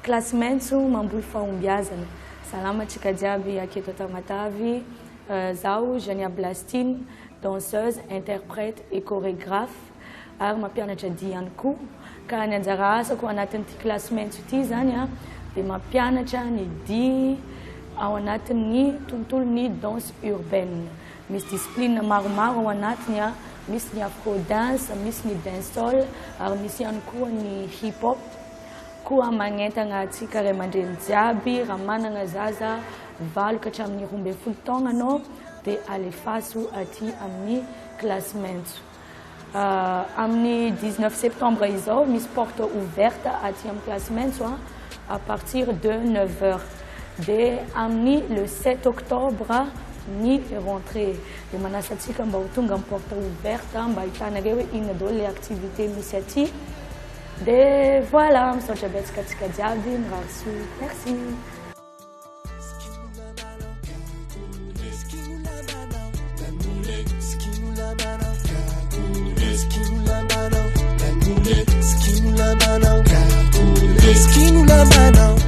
Classemaintso mamboly fahombiazana. Salama antsika jiaby aketo Tamatavy. Zaho Jania Blastine, danseuse, interprète et chorégraphe. Ary mampianatra dia ihany koa. Ka ny anjara asako anatin'ity classemaintso ity zany dia mampianatra ny dia ao anatin'ny tontolon'ny danse urbaine. Misy discipline maromaro ao anatiny misy ny afro dance, misy ny dancehall, ary misy ihany koa ny hip hop. Koa magnentana antsika ray aman-dreny jiaby raha manana zaza 8 ka hatramin'ny 12 taona anao dia alefaso aty amin'ny classemaintso. Amin'ny 19 septembre izao misy porte ouverte aty amin'ny classemaintso à partir de 9h. Dia amin'ny le 7 octobre ny rentrée. Dia manasa antsika mba ho tonga amin'ny porte ouverte mba hitanareo hoe inona daholo ilay activité misy aty. De voilà, misaotra betsaka antsika jiaby, mirariso. Merci. Esquino la mano.